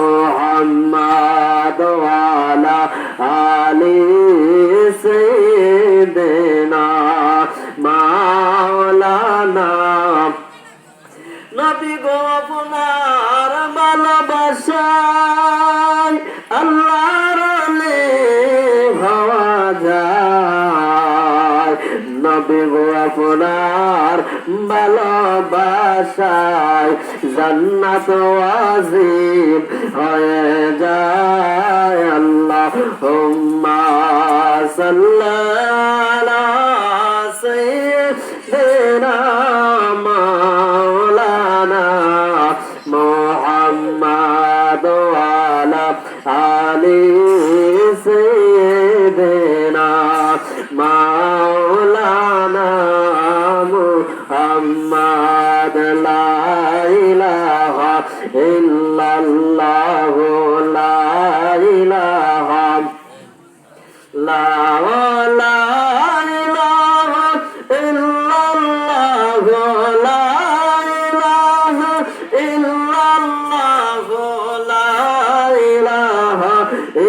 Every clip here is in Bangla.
মোহাম্মদ ওয়ালা আলি সাইয়্যিদিনা মাওলানা নবী গো আপনার ভালোবাসায় আল্লাহর ওলি হওয়া যায়। নবী গো আপনার ভালোবাসায় জান্নাত ওয়াজিব হয়ে যায়। আল্লাহুম্মা সাল্লি আলা সাইয়্যিদিনা মাওলানা মুহাম্মদ ওয়ালা আলি সাইয়্যিদিনা মাওলানা মুহাম্মদ লা ইলাহা ইল্লাল্লাহ লা ইলাহা লা ইলাহা ইল্লাল্লাহ লা ইলাহা ইল্লাল্লাহ লা ইলাহা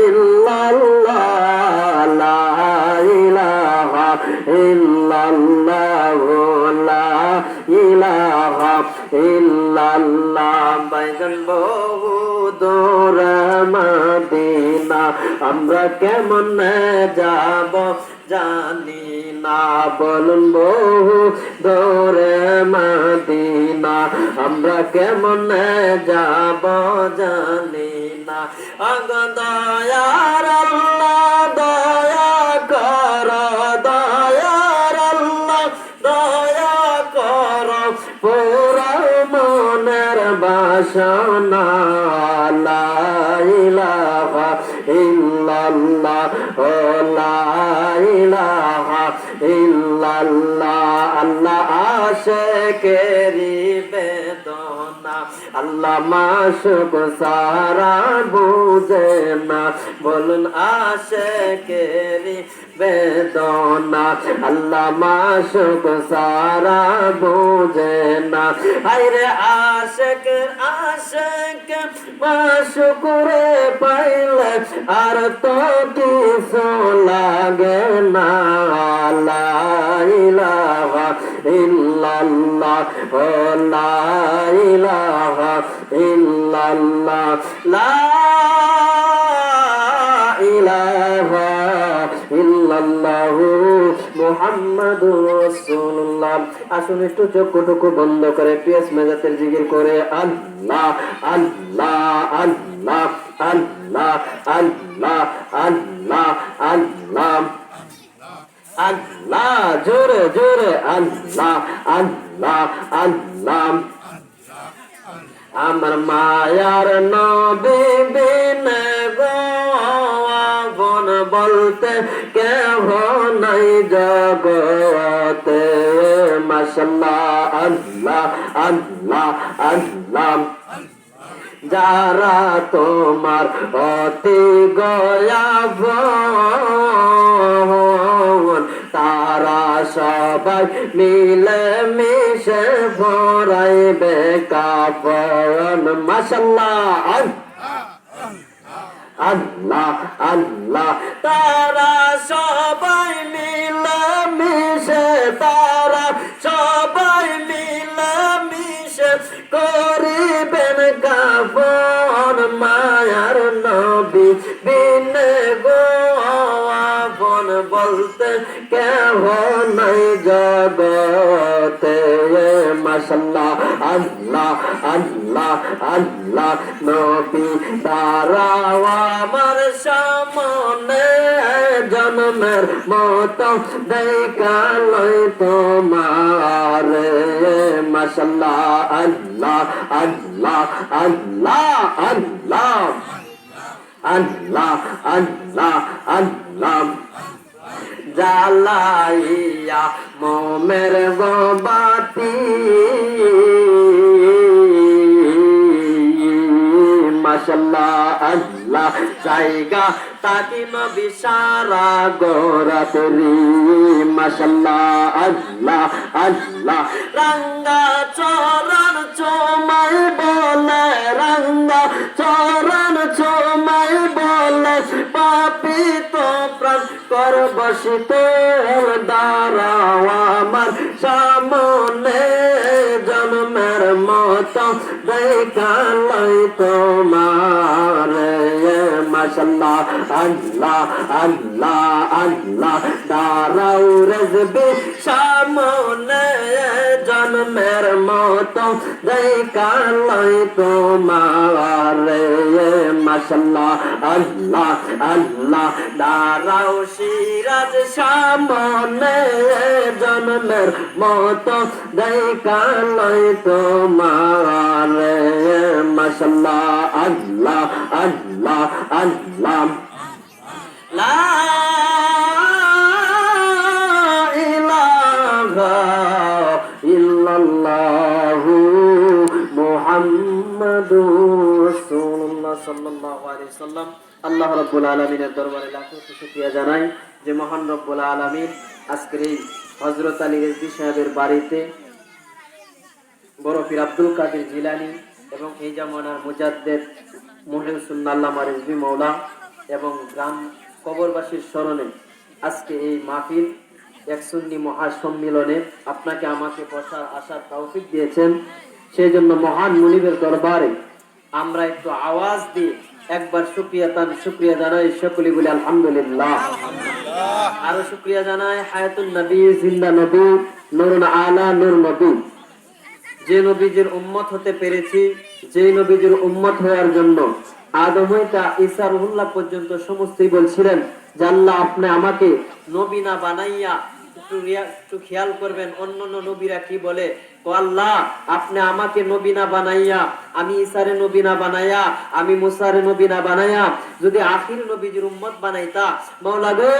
ইল্লাল্লাহ লা ইলাহা ইল্লাল্লাহ লা ইলাহা ইল্লাল্লাহ। বাইগান বহু দূর মদিনা আমরা কেমন যাব জানি না। বলুন বহু দূরে মদিনা আমরা কেমন যাব জানি না। আগো দয়ার আল্লাহ দয়া কর, দয়ার আল্লাহ দয়া কর, পুরা মনের বাসনা। লা ইলাহা ইল্লাল্লাহ লা ইলাহা ইল্লাল্লাহ। আল্লাহ আশিকেরি বেদনা আল্লাহ মাশুক সারা বুঝে না। বলুন আশিকেরি বেদনা আল্লাহ মাশুক সারা বুঝে না। হায়রে আশিক আশিক মাশুক রে পাইলে আর তো কিছু লাগে না। লা ইলাহা ইল্লাল্লাহ লা ইলাহা ইল্লাল্লাহ লা ইলাহা ইল্লাল্লাহ মুহাম্মাদুর রাসূলুল্লাহ। আসুন একটু চোখটুকু বন্ধ করে পিয়াস মেজাতের জিকির করে আল্লাহ আল্লাহ আল্লাহ আল্লাহ আল্লাহ আল্লাহ আল্লাহ আল্লাহ জোরে জোরে আল্লাহ আল্লাহ আল্লাহ। আমার মায়ার নবী বিনে গো আপন বলতে কেহ নাই জগতে। মাশাআল্লাহ আল্লাহ আল্লাহ আল্লাহ। যারা তোমার অতি গয়াবন তারা সবাই মিলে মিশে ভরাইবে কাফন। মাশাআল্লাহ আল্লাহ আল্লাহ। তারা সবাই মিলে মিশে তারা সবাই মিলে মিশে করিবেন কাফন। মায়ার নবী বিনে গো আপন বলতে কেহ নাই জগতে। মাশাআল্লাহ আল্লাহ আল্লাহ আল্লাহ। নবী দাঁড়াও আমার সামনে জন্মের মতো দেখা লই তোমার। মাশাআল্লাহ আল্লাহ আল্লাহ আল্লাহ আল্লাহ আল্লাহ আল্লাহ আল্লাহ। জ্বালাইয়া মোমের গো বাতি মাশাআল্লাহ আল্লাহ। জায়গা তাকি নবী সারা গোরাতরি মাশাআল্লাহ আল্লাহ আল্লাহ। রাঙ্গা চরণ চোমাই বলে চরণ চুমাই বলে পাপি তো প্রাণ করব শীতল দাঁড়াও আমার সামনে জন্মের মতো দেখালাই তোমার মাশাআল্লাহ আল্লাহ আল্লাহ আল্লাহ দাঁড়াও রেজবি সামনে জন্মের মতো দেখালাই তোমার মাশাআল্লাহ আল্লাহ আল্লাহ দাঁড়াও সিরাজ সামনে জন্মের মতো দেখালাই তোমার মাশাআল্লাহ আল্লাহ আল্লাহ আল্লাহ লা ইলাহা ইল্লাল্লাহু মুহাম্মাদুর রাসূলুল্লাহ সাল্লাল্লাহু আলাইহি সাল্লাম। আল্লাহ রাব্বুল আলামিনের দরবারে লাখো শুকরিয়া জানাই যে মহান রব্বুল আলামিন আজকের এই হযরত আলী রিজভী সাহেবের বাড়িতে বড় পীর আব্দুল কাদের জিলানী এবং এই জামানার মুজাদ্দেদ মুহিউল সুন্নাহ আল্লামা রিজভী মাওলা এবং গ্রাম কবরবাসীর স্মরণে আজকে এই মাহফিল এক সুন্নি মহাসম্মিলনে আপনাকে আমাকে বসার আসার তৌফিক দিয়েছেন। সেই জন্য মহান মুনিবের দরবারে আমরা একটু আওয়াজ দিয়ে একবার শুকরিয়া জানাই, সকলে বলি আলহামদুলিল্লাহ। আরো শুকরিয়া জানাই হায়াতুন নবী, জিন্দা নবী, নূরুন আলা নূর নবী, যে নবীজির উম্মত হতে পেরেছি, যে নবীজির উম্মত হওয়ার জন্য আদম হইতে ঈসা রুহুল্লাহ পর্যন্ত সমস্তই বলছিলেন যে আল্লাহ আপনি আমাকে নবী না বানাইয়া, একটু খেয়াল করবেন অন্য নবীরা কি বলে, আল্লাহ আপনি আমাকে নবী না বানাইয়া, আমি ঈসারে নবী না বানাইয়া, আমি মুসারে নবী না বানাইয়া যদি আখির নবীজির উম্মত বানাইতা, মাওলা গো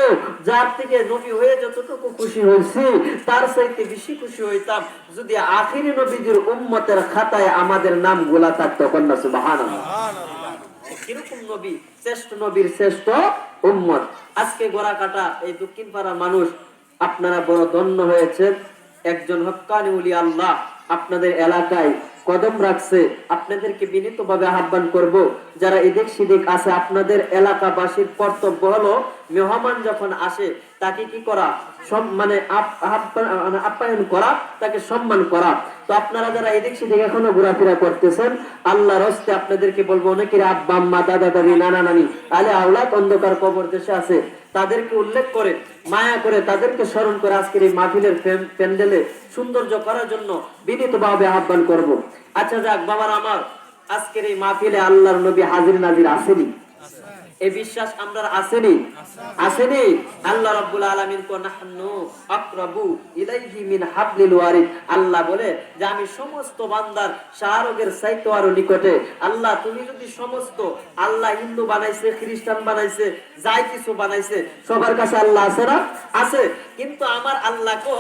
যার থেকে নবী হয়ে যতটুকু খুশি হইছি তার চাইতে বেশি খুশি হইতাম যদি আখির নবীজির উম্মতের খাতায় আমাদের নাম গোলা থাকতো। কন্যা সুবহানাল্লাহ। কিরকম নবী, শ্রেষ্ঠ নবীর শ্রেষ্ঠ উম্মত। আজকে গোড়া কাটা এই দক্ষিণ পাড়ার মানুষ আপনারা বড় ধন্য হয়েছেন। একজন হক্কানি ওলি আল্লাহ আপনাদের এলাকায় কদম রাখছে। আপনাদেরকে বিনীতভাবে আহ্বান করব, যারা এদিক সেদিক আছে, আপনাদের এলাকাবাসীর কর্তব্য হলো মেহমান যখন আসে তাকে কি করা, মানে আপ্যায়ন করা, তাকে সম্মান করা। তো আপনারা যারা এদিক সেদিক এখনো ঘোরাফেরা করতেছেন, আল্লাহর হস্তে আপনাদেরকে বলবো, অনেকের আব্বা আম্মা দাদা দাদি নানা নানি আলে আওলাদ অন্ধকার কবর দেশে আছে, তাদেরকে উল্লেখ করে মায়া করে তাদেরকে স্মরণ করে আজকের এই মাহফিলের প্যান্ডেলে সৌন্দর্য করার জন্য বিনীতভাবে আহ্বান করব। আচ্ছা যাক বাবার আমার, আজকের এই মাহফিলে আল্লাহর নবী হাজির নাজির আসেনি, এই বিশ্বাস আমরা আসেনি? আসেনি? আল্লাহ রাব্বুল আলামিন কো নাহনু আকরাবু ইলাইহি মিন হাবলিল ওয়ারিদ। আল্লাহ বলে যে আমি সমস্ত বান্দার শাহরগের চাইতে আরো নিকটে। আল্লাহ তুমি যদি সমস্ত, আল্লাহ হিন্দু বানাইছে, খ্রিস্টান বানাইছে, যাই কিছু বানাইছে, সবার কাছে আল্লাহ আছে না? আছে। কিন্তু আমার আল্লাহ কো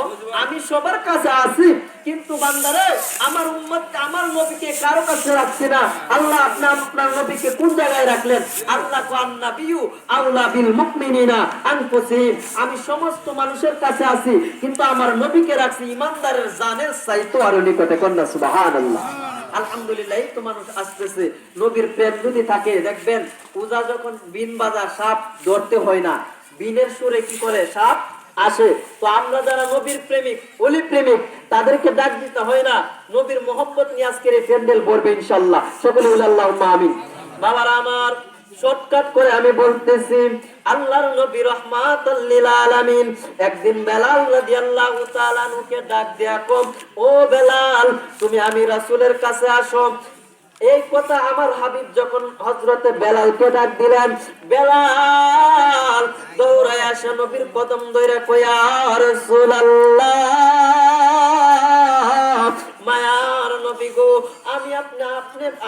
আমি সবার কাছে আছি, কিন্তু বান্দারে আমার উম্মত আমার নবীকে কারো কাছে রাখছি না। আল্লাহ আপনি আপনার নবীকে কোন জায়গায় রাখলেন? আল্লাহ কো আন্নাবিয়্যু আওলা বিল মুমিনিনা আনফুসিহিম। আমি সমস্ত মানুষের কাছে আছি, কিন্তু আমার নবীকে রাখছি ইমানদারের জানের চাইতে আরো নিকটে। কন্যা সুবহানাল্লাহ। আলহামদুলিল্লাহ। এই তো মানুষ আসতেছে। নবীর প্রেম যদি থাকে, দেখবেন পূজা যখন বিন বাজা সাপ ধরতে হয় না, বিনের সুরে কি করে সাপ আসে। তো আমরা যারা নবীর প্রেমিক, ওলি প্রেমিক, তাদেরকে ডাক দিতে হয় না, নবীর মোহাম্মত নিয়ে আজকের এই প্যান্ডেল ভরবে ইনশাআল্লাহ। সকলে বলি আল্লাহুম্মা আমিন। বাবারা আমার, শর্টকাট করে আমি বলতেছি, আল্লাহর নবী রাহমাতাল লিল আলামিন একদিন বেলাল রাদিয়াল্লাহু তাআলা নুকে ডাক দিয়া কম, ও বেলাল তুমি আমি রাসূলের কাছে আসো। এই কথা আমার হাবিব যখন হযরতে বেলালকে ডাক দিলেন, বেলাল দৌড়ায় আসে নবীর কদম ধরে কয়, ইয়া রাসূলুল্লাহ, মায়ার নবী গো,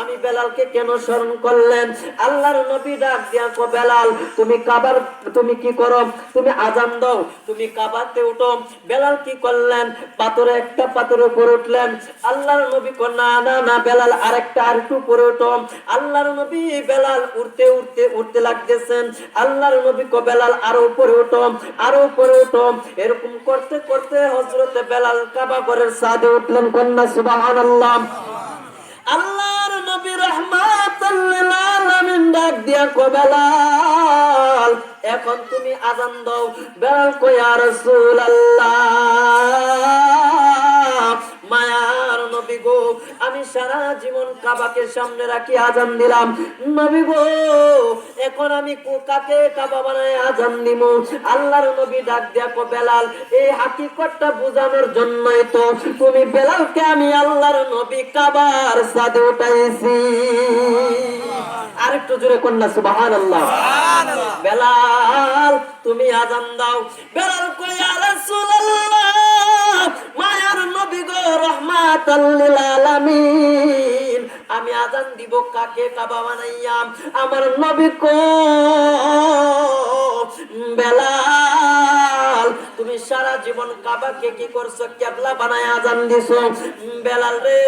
আমি বেলালকে কেন স্মরণ করলেন? আল্লাহর নবী ডাক দিয়া কো, বেলাল তুমি কি করো? তুমি আজান দাও, তুমি কাবাতে উঠো। বেলাল কি করলেন? একটা পাথরের উপর উঠলেন। আল্লাহর নবী কো, না না না বেলাল, আরেকটু উপরে উঠো। আল্লাহর নবী বেলাল উঠতে লাগতেছেন। আল্লাহর নবী কো, বেলাল আরো উপরে উঠো, আরো উপরে উঠো। এরকম করতে করতে হযরতে বেলাল কাবা ঘরের ছাদে উঠলেন। কন্যা সুবহানাল্লাহ। আল্লাহর নবী রাহমাতাল দিয়া কো বেলাল এখন তুমি আযান দাও। বেলাল কই ইয়া রাসূলুল্লাহ মায়ার নবী গো আমি সারা জীবন কাবাকে সামনে রাখি আযান দিলাম, নবী গো এখন আমি কাকে কাবা বানায় আযান দিব? আল্লাহর নবী ডাক দিয়া কো বেলাল এই হাকিকতটা বোঝানোর জন্যই তো তুমি বেলালকে আমি আল্লাহর নবী কাবার ছাদে উঠাইছি। আরেকটু জোরে কন্যা সুবহানাল্লাহ। বেলাল তুমি আযান দাও। বেলাল কই ইয়া রাসূলুল্লাহ মায়ার নবী গো রাহমাতাল লিল আলামিন আমি আযান দিব কাকে কাবা বানাইয়া? আমার নবী কো বেলাল তুমি সারা জীবন কাবাকে কি করছো? কিবলা বানায় আযান দিছো। বেলাল রে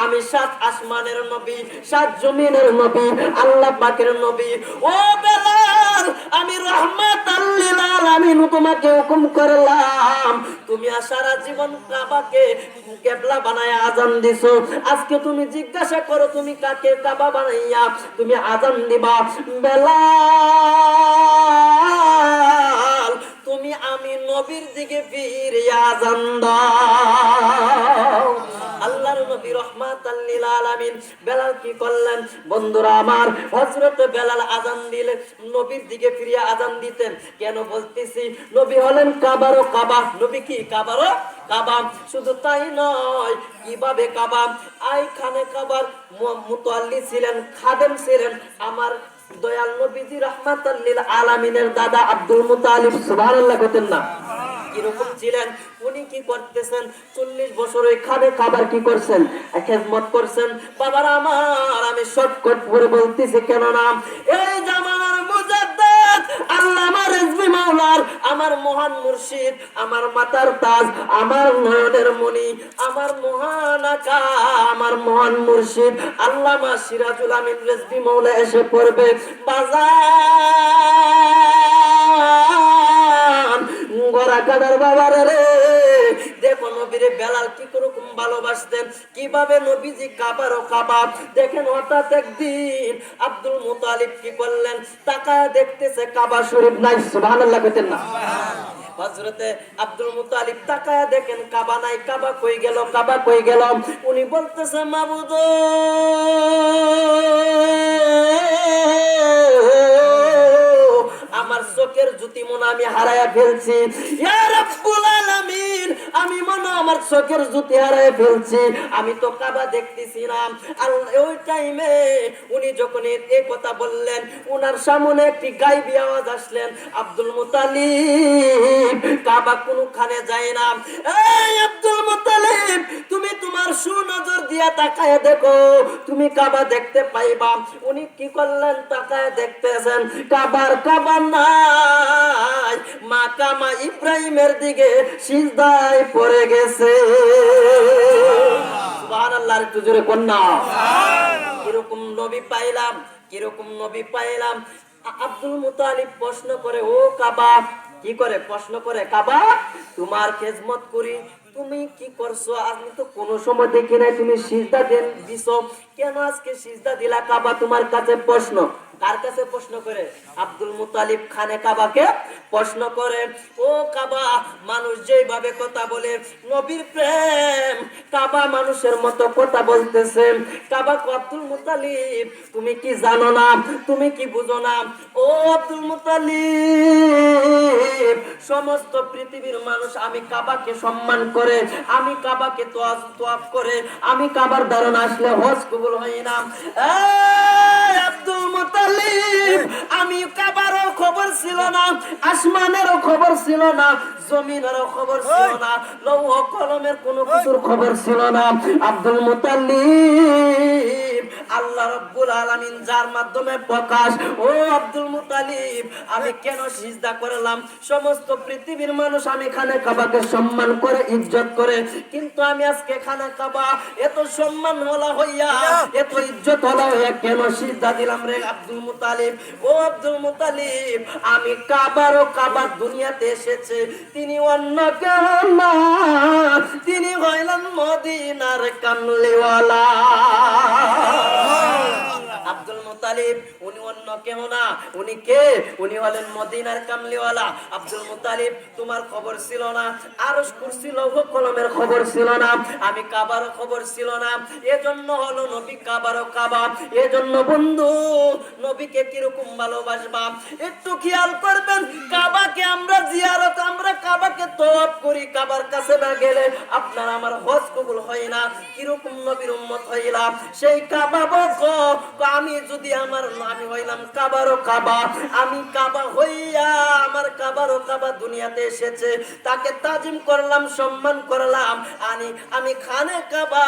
আমি সাত আসমানের নবী, সাত জমিনের নবী, আল্লাহ পাকের নবী। ও বেলাল আমি রাহমাতাল লিল আলামিন তোমাকে হুকুম করলাম তুমি সারা জীবন কাবাকে কিবলা বানায় আযান দিছো, আজকে তুমি জিজ্ঞাসা করো তুমি কাকে কাবা বানাইয়া তুমি আযান দিবা? বেলাল তুমি আমি নবীর দিকে ফিরে আযান দাও। আল্লাহর নবী রাহমাতাল লিল আলামিন বেলাল কি করলেন? বন্ধুরা আমার হযরত বেলাল আযান দিলে নবীর দিকে ফিরে আযান দিতেন। কেন বলতেছি? নবী হলেন কাবারও কাবা। নবী কি কাবারও কাবা। শুধু তাই নয়, কিভাবে কাবা? আইখানে কাবার মুতাল্লি ছিলেন, খাদেম ছিলেন আমার দয়াল নবীজি রাহমাতাল লিল আলামিনের দাদা আব্দুল মুতালিব। সুবহানাল্লাহ বলেন না? কিরকম ছিলেন? উনি কি করতেছেন? 40 বছর এখানে খাবার কি করছেন? খেদমত করছেন। বাবার আমার আমি শর্টকাট করে বলতেছি কেন না, এই জামানার মুজাদ্দিদ আল্লামা রিজভী মাওলার আমার মহান মুর্শিদ, আমার মাতার তাজ, আমার নয়নের মণি, আমার মহান আকা, আমার মহান মুর্শিদ আল্লামা সিরাজুল আমিন রিজভী মাওলা এসে পড়বে বাজার গোরা কাদার বাবার রে। দেখো নবীরে বেলাল কি রকম ভালোবাসতেন, কিভাবে নবীজি কাবার ও কাবাব দেখেন। হঠাৎ একদিন আব্দুল মুতালিব কি করলেন? তাকায় দেখতেছে কাবা শরীফ নাই। সুবহানাল্লাহ বলেন না? হযরতে আব্দুল মুতালিব তাকায় দেখেন কাবা নাই। কাবা কই গেল? কাবা কই গেল? উনি বলতেছে মাবুদ আমার চোখের জ্যোতি মনে আমি হারায়া ফেলছি। ইয়া রাব্বুল আলামিন আমি মনে আমার চোখের জ্যোতি হারায়া ফেলছি, আমি তো কাবা দেখতেছি না। ওই টাইমে উনি যখন এই কথা বললেন উনার সামনে একটি গায়বী আওয়াজ আসলেন, আব্দুল মুতালিব কাবা কোনখানে যায় না। এই আব্দুল মুতালিব তুমি তোমার সুনজর দিয়া তাকায় দেখো, তুমি কাবা দেখতে পাইবা। উনি কি করলেন? তাকায় দেখতেছেন কাবার কাবা নাই, মাকামা ইব্রাহিমের দিকে সিজদায় পড়ে গেছে। সুবহানাল্লাহ। একটু জোরে কন্যা কিরকম নবী পাইলাম, কিরকম নবী পাইলাম। আব্দুল মুতালিব প্রশ্ন করে, ও কাবা কি করে? প্রশ্ন করে কাবা তোমার খেদমত করি, তুমি কি করছো? আমি তো কোনো সময় দেখি নাই তুমি সিজদা দিছো, কেন আজকে সিজদা দিলা? কাবা তোমার কাছে প্রশ্ন। কার কাছে প্রশ্ন করে? আব্দুল মুতালিব খানে কাবাকে প্রশ্ন করে। ও কাবা মানুষ যেভাবে কথা বলে নবীর প্রেম, কাবা মানুষের মতো কথা বলতেছে। কাবা আব্দুল মুতালিব তুমি কি জানো না? তুমি কি বুঝো না? ও আব্দুল মুতালিব সমস্ত পৃথিবীর মানুষ আমি কাবাকে সম্মান করে, আমি কাবাকে তোয়াফ করে, আমি কাবার ধারণা আসলে হজ কবুল হয় না। এই আব্দুল মুতালিব আমি কাবারও খবর ছিল না, আসমানেরও খবর ছিল না, জমিনেরও খবর ছিল না, লৌহ কলমের কোনো কিছুর খবর ছিল না। আব্দুল মুতালিব আল্লাহ রাব্বুল আলামিন যার মাধ্যমে প্রকাশ। ও আব্দুল মুতালিব আমি কেন সিজদা করলাম? সমস্ত পৃথিবীর মানুষ আমি খানে কাবাকে সম্মান করে ইজ্জত করে, কিন্তু আমি আজকে খানে কাবা এত সম্মান হলা হইয়া এত ইজ্জত হলা হইয়া কেন সিজদা দিলাম রে আব্দুল মুতালিব? ও আব্দুল মুতালিব আমি কাবারও কাবা দুনিয়াতে এসেছে তিনি অন্য কেউ না, তিনি হইলেন মদিনার কামলিওয়ালা। আব্দুল মুতালিব মুত্তালিব, উনি অন্য কেউ না। উনি কে? উনি হলেন মদিনার কামলিওয়ালা আব্দুল মুত্তালিব। তোমার খবর ছিল না, আরশ কুরসি লৌহ কলমের খবর ছিল না, আমি কাবারও খবর ছিল না। এজন্য হলো নবী কাবারও কাবা। এজন্য বন্ধু, নবীকে কিরকম ভালোবাসবা একটু খেয়াল করবেন। কাবাকে আমরা জিয়ারত, আমরা কাবাকে তওয়াফ করি, কাবার কাছে না গেলে আপনার আমার হজ কবুল হয় না। কিরকম নবীর উম্মত হইলাম, সেই কাবা বকো আমি যদি আমি হইলাম কাবারও কাবা। আমি কাবা হইয়া আমার কাবারও কাবা দুনিয়াতে এসেছে, তাকে তাজিম করলাম, সম্মান করলাম। আমি খানে কাবা,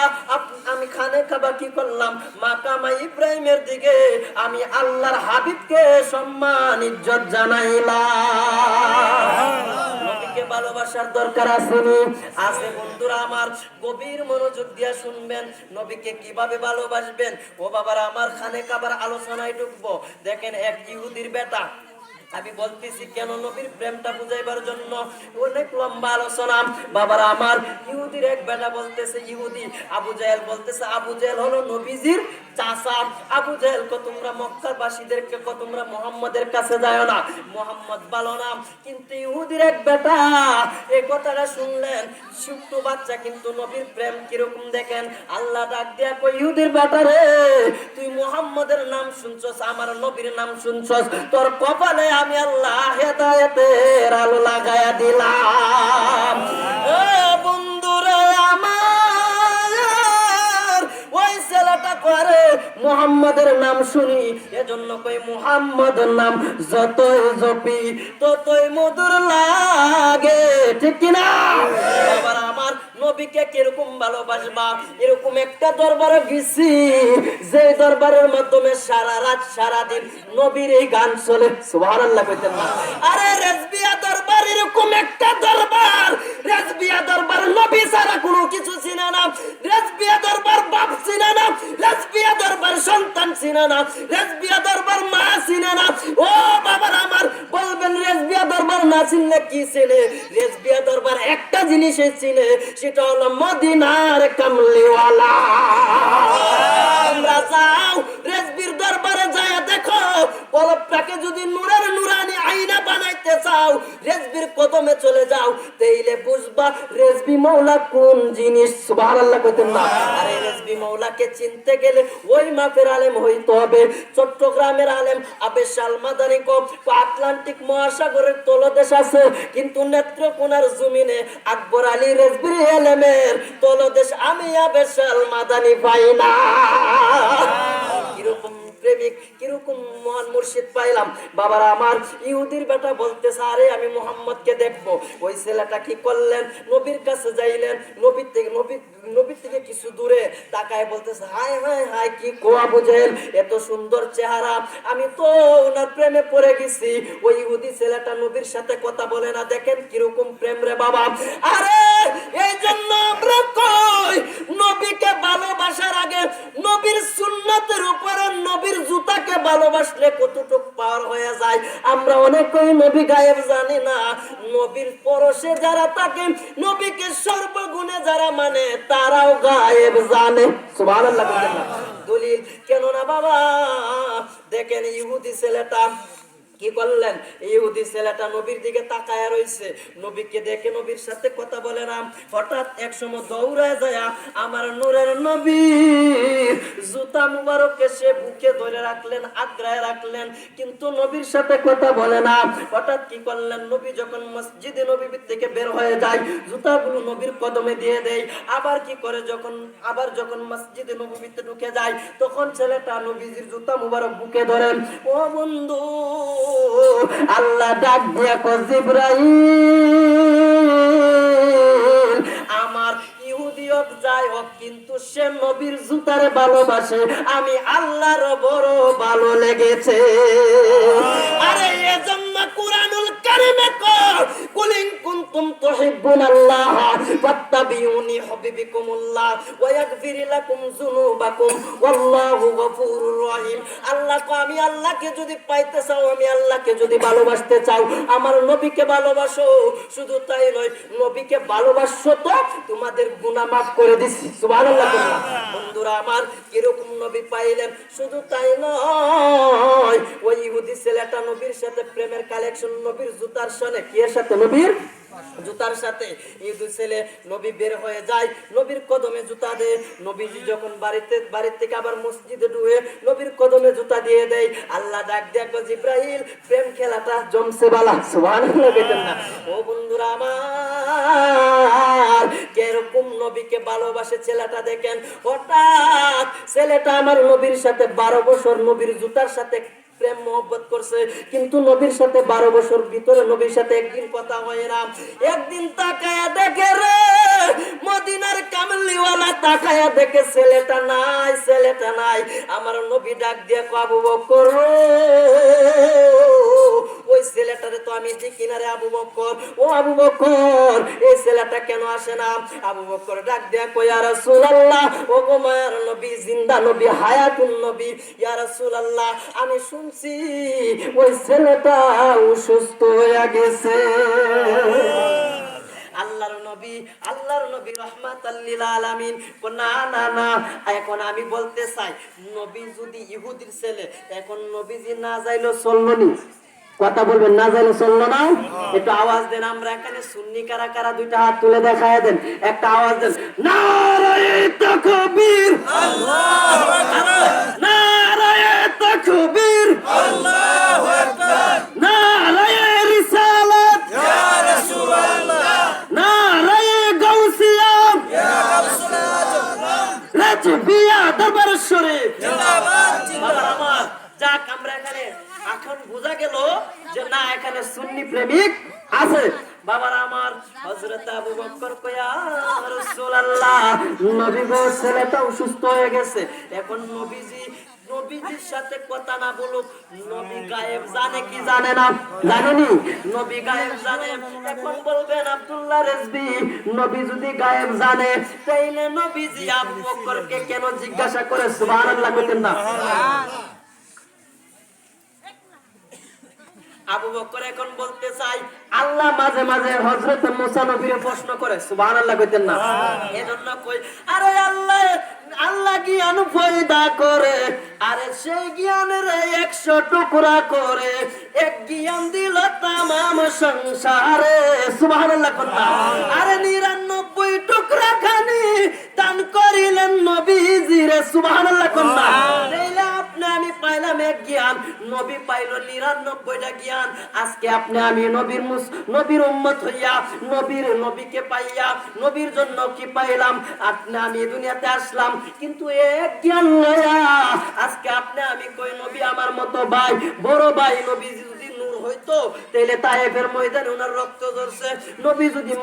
আমি খানে কাবা কি করলাম? মাকামা ইব্রাহিমের দিকে আমি আল্লাহর হাবিবকে সম্মান ইজ্জত জানাইলাম। নবীকে ভালোবাসার দরকার আসেনি? আছে বন্ধুরা আমার, গভীর মনোযোগ দিয়া শুনবেন। নবীকে কিভাবে ভালোবাসবেন? ও বাবারা আমার, খানে কাবার আলোচনায় ঢুকবো। দেখেন, এক ইহুদির বেটা, আমি বলতেছি কেন নবীর প্রেমটা বুঝাইবার জন্য, অনেক লম্বা আলোচনা। বাবারা আমার, ইহুদির এক বেটা বলতেছে, ইহুদি আবু জাহেল বলতেছে, আবু জাহেল হলো নবীজির চাচা। আবু জাহেল কো তোমরা মক্কার বাসীদেরকে কো তোমরা মুহাম্মাদের কাছে যাও না, মুহাম্মদ ভালো না। কিন্তু ইহুদির এক বেটা এই কথাটা শুনলেন, ছোট্ট বাচ্চা কিন্তু নবীর প্রেম কিরকম দেখেন। আল্লাহ ডাক দিয়া কই, ইহুদির বেটা রে, তুই মুহাম্মাদের নাম শুনছস, আমার নবীর নাম শুনছস, তোর কপালে আমি আল্লাহ হেদায়েতের আলো লাগায়া দিলাম। ও বন্ধুরা আমার, ওই ছেলেটা করে মুহাম্মাদের নাম শুনি, এজন্য কই মুহাম্মাদের নাম যতই জপি ততই মধুর লাগে, ঠিক কিনা? আবার আমার নবীকে কিরকম ভালোবাসবা? এরকম একটা দরবারে গেছি, যে দরবারের মাধ্যমে সারা রাত সারা দিন নবীর এই গান চলে। সুবহানাল্লাহ কইতেন না? আরে রেজবিয়া দরবার এরকম একটা দরবার, রেজবিয়া দরবার নবী ছাড়া কোনো কিছু চিনে না, রেজবিয়া দরবার বাপ চিনে না, রেজবিয়া দরবার সন্তান চিনে না, রেজবিয়া দরবার মা চিনে না। ও বাবার আমার, বলবেন রেজবিয়া দরবার না চিনলে কি চিনে? রেজবিয়া দরবার একটা জিনিসে চিনে, সেটা হলো মদিনার কামলিওয়ালা। আমরা যাও রেজবির দরবারে যায় দেখো, কলবটাকে যদি নূরের নূরানি আয়না বানাইতে চাও, রেজবির কদমে চলে যাও, তাইলে বুঝবা রেজবি মাওলা কোন জিনিস। সুবহানাল্লাহ কইতেন না? আরে রেজবি মাওলাকে চিনতে গেলে ওই মাপের আলেম হইতে হবে। চট্টগ্রামের আলেম আবেশাল মাদানী কো আটলান্টিক মহাসাগরের তলদেশ আছে, কিন্তু নেত্রকোনার জমিনে আকবর আলী রেজবির আলেমের তলদেশ আমি আবেশাল মাদানী পাই না। কিরকম প্রেমিক, কিরকম মহান মুর্শিদ পাইলাম। বাবারা আমার, ইহুদির বেটা বলতেছে, আরে আমি মুহাম্মদকে দেখবো। ওই ছেলেটা কি করলেন? নবীর কাছে যাইলেন, নবীর থেকে কিছু দূরে তাকায় বলতেছে, হায় হায় হায়, কি কোয়া বুঝেন, এত সুন্দর চেহারা, আমি তো ওনার প্রেমে পড়ে গেছি। ওই ইহুদি ছেলেটা নবীর সাথে কথা বলে না। দেখেন কিরকম প্রেম রে বাবা। আরে এই জন্য আমরা কই, নবীকে ভালোবাসার আগে নবীর সুন্নতের উপরে নবীর জুতাকে ভালোবাসলে কতটুকু পাওয়ার হয়ে যায়। আমরা অনেকেই নবী গায়েব জানি না। নবীর পরশে যারা থাকে, নবীকে সর্বগুণে যারা মানে, তারাও গায়েব জানে। সুবহানাল্লাহ। দলিল কেন না বাবা? দেখেন ইহুদি ছেলেটা কি করলেন? ইহুদি ছেলেটা নবীর দিকে তাকায়া রইছে, নবীকে দেখে নবীর সাথে কথা বলে না। হঠাৎ এক সময় দৌড়ায় যায় আমার নূরের নবী জুতা মুবারককে সে বুকে ধরে রাখলেন, আগ্রায় রাখলেন, কিন্তু নবীর সাথে কথা বলে না। হঠাৎ কি করলেন? নবী যখন মসজিদে নবী থেকে বের হয়ে যায়, জুতাগুলো নবীর কদমে দিয়ে দেয়। আবার কি করে, যখন মসজিদে নবীতে ঢুকে যায়, তখন ছেলেটা নবীজির জুতা মুবারক বুকে ধরেন। ও বন্ধু, আল্লাহ ডাক দিয়া কয়, জিবরাইল, আমার ইহুদি হোক যাই হোক, কিন্তু সে নবীর জুতারে ভালোবাসে, আমি আল্লাহর বড় ভালো লেগেছে। আরে এজন্য কুরআনুল কারিমে কয় কুল ইন কুনতুম তুহিব্বুনাল্লাহ ফাত্তাবিউনি ইউহিব্বুকুমুল্লাহ ওয়া ইয়াগফির লাকুম যুনুবাকুম ওয়াল্লাহু গফুরুর রহিম। আল্লাহ কয় আমি আল্লাহকে যদি পাইতে চাও, আমি আল্লাহকে যদি ভালোবাসতে চাও, আমার নবীকে ভালোবাসো। শুধু তাই নয়, নবীকে ভালোবাসো তো তোমাদের গুনাহ মাফ করে দিছি। সুবহানাল্লাহ। বন্ধুরা আমার, কিরকম নবী পাইলেন? শুধু তাই নয়, ওই ইহুদি ছেলেটা নবীর সাথে প্রেমের কালেকশন, নবীর জুতার সাথে, কি এর সাথে? নবীর জুতার সাথে। ইহুদি ছেলে নবী বের হয়ে যায়, নবীর কদমে জুতা দেয়। নবীজি যখন বাড়ির থেকে আবার মসজিদে ঢুকে নবীর কদমে জুতা দিয়ে দেয়। আল্লাহ ডাক দেখো জিব্রাইল, প্রেম খেলাটা জমছে বালা। সুবহানাল্লাহ বলেন না? ও বন্ধুরা আমার, কিরকম নবীকে ভালোবাসে ছেলেটা দেখেন। হঠাৎ ছেলেটা আমার নবীর সাথে 12 বছর নবীর জুতার সাথে প্রেম মোহব্বত করছে, কিন্তু নবীর সাথে 12 বছর ভিতরে নবীর সাথে একদিন কথা হয় না। একদিন তাকায়া দেখে রে, মদিনার কামলিওয়ালা তাকায়া দেখে ছেলেটা নাই, ছেলেটা নাই। আমার নবী ডাক দিয়ে আবু বকর, ওই ছেলেটারে তো আমি দেখি না রে আবু বকর। ও আবু বকর, এই ছেলেটা কেন আসে না? আবু বকর ডাক দিয়ে কয় ইয়া রাসূলুল্লাহ, ও গো মায়ার নবী, জিন্দা নবী, হায়াতুন নবী, ইয়া রাসূলুল্লাহ, আমি শুনছি ওই ছেলেটা অসুস্থ হয়ে গেছে। আল্লাহর নবী রাহমাতাল লিল আলামিন। না না না, এখন আমি বলতে চাই, নবী যদি ইহুদির ছেলে, এখন নবীজি না যাইলো চললো নি? কথা বলবেন, না যাইলে চললো না? একটু আওয়াজ দেন। আমরা এখানে সুন্নি কারা কারা দুইটা হাত তুলে দেখায় দেন, একটা আওয়াজ দেন। নারায়ে তাকবীর, আল্লাহু আকবার, নারায়ে তাকবীর, আল্লাহু আকবার, নারায়ে রিসালাত, ইয়া রাসূলুল্লাহ, নারায়ে গাউসিয়া, ইয়া রাসূলুল্লাহ, রাজবিয়া দরবার শরীফ জিন্দাবাদ, জিন্দাবাদ। আমার যাক, আমরা এখানে এখন বোঝা গেল যে না, এখানে সুন্নি প্রেমিক আছে। বাবার আমার, হযরত আবু বকর কয়া রাসূলুল্লাহ, নবী গো ছেলেটা অসুস্থ হয়ে গেছে। এখন নবীজির সাথে কথা না বলুক, নবী গায়েব জানে কি জানে না? জানেনি? নবী গায়েব জানে। এখন বলবেন আব্দুল্লাহ রেজভী, নবী যদি গায়েব জানে, তাইলে নবীজি আবু বকরকে কেন জিজ্ঞাসা করে? সুবহানাল্লাহ বলেন না? আবু বকর এখন বলতে চাই, আল্লাহ মাঝে মাঝে হযরত মুসা নবীকে প্রশ্ন করে। সুবহানাল্লাহ কইতেন না? এজন্য কই, আরে আল্লাহ জ্ঞান পয়দা করে, আরে সেই জ্ঞানের 100 টুকরা করে এক জ্ঞান দিল তামাম সংসারে। সুবহানাল্লাহ কথা। আরে 99 টুকরা খানি দান করিলেন নবীজিরে। সুবহানাল্লাহ কথা। তাইলে আপনি আমি পাইলাম এক জ্ঞান, নবী পাইলো 99টা জ্ঞান। আজকে আপনি আমি নবীর উম্মত হইয়া, নবীকে পাইয়া, নবীর জন্য কি পাইলাম? আপনি আমি দুনিয়াতে আসলাম, কিন্তু এক জ্ঞান লয়া আজকে আপনি আমি কই নবী আমার মতো ভাই, বড় ভাই। নবী যদি নূর হইতো, তাইলে তায়েফের ময়দানে ওনার রক্ত ঝরছে। নবী যদি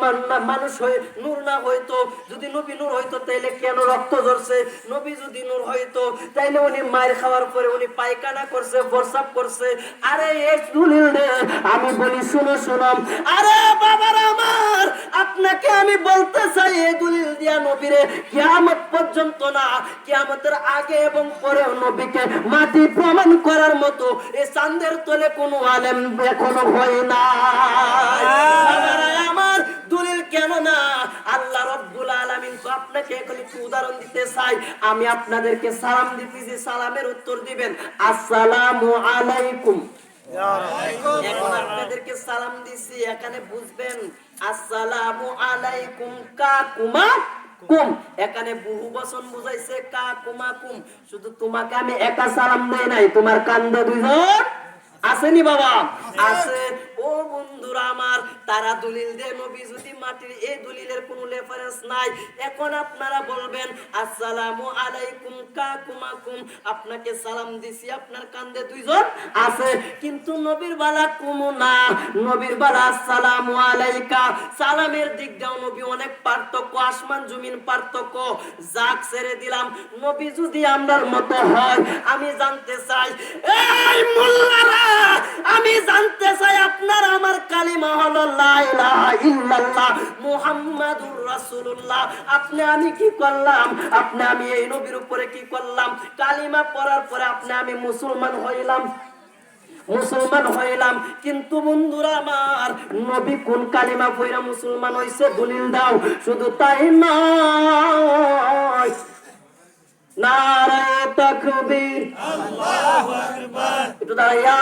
মানুষ হয়ে নূর না হইতো, যদি নবী নূর হইতো, তাইলে কেন রক্ত ঝরছে? নবী যদি নূর হইতো, তাইলে উনি মায়ের খাওয়ার পরে উনি পায়খানা করছে, প্রস্রাব করছে। আরে এক দলিল দে, আমি বলি শুনো। আরে বাবার আমার, আপনাকে আমি বলতে চাই, এই দলিল দিয়া নবীরে কিয়ামত পর্যন্ত না, কিয়ামতের আগে এবং পরে নবীকে মাটি প্রমাণ করার মতো এই চাঁদের তলে কোনো আলেম এখনো হয় না। বাবারা আমার, দলিল কেন না? আল্লাহ রাব্বুল আলামিন তো আপনাকে এখন একটু উদাহরণ দিতে চাই। আমি আপনাদেরকে সালাম দিতেছি, সালামের উত্তর দিবেন আসসালামু আলাইকুম। এখন আপনাদেরকে সালাম দিছি, এখানে বুঝবেন আসসালামু আলাইকুম কাকুমা কুম, এখানে বহু বচন বুঝাইছে কাকুমা কুম। শুধু তোমাকে আমি একা সালাম দেই নাই, তোমার কান্দে দুইজন আসেনি বাবা? আছে। ও বন্ধুরা আমার, তারা দলিল দেয় নবী যদি মাটির, এই দলিলের কোনো রেফারেন্স নাই। এখন আপনারা বলবেন আসসালামু আলাইকুম কাকুমাকুম, আপনাকে সালাম দিছি, আপনার কান্দে দুইজন আছে, কিন্তু নবীর বালা কুমু না, নবীর বালা আসসালামু আলাইকা। সালামের দিক দাও নবী অনেক পার্থক্য, আসমান জমিন পার্থক্য। যাক ছেড়ে দিলাম, নবী যদি আমরার মতো হয়, আমি জানতে চাই, এই মোল্লারা, আমি জানতে চাই আপনার আমার কালিমা হলো লা ইলাহা ইল্লাল্লাহ মুহাম্মাদুর রাসূলুল্লাহ। আপনি আমি কি করলাম? আপনি আমি এই নবীর উপরে কি করলাম? কালিমা পড়ার পরে আপনি আমি মুসলমান হইলাম, মুসলমান হইলাম। কিন্তু বন্ধুরা আমার, নবী কোন কালিমা পড়া মুসলমান হইছে? দলিল দাও। শুধু তাই নয়, নারায়ে তাকবীর, আল্লাহু আকবার, একটু দাঁড়াইয়া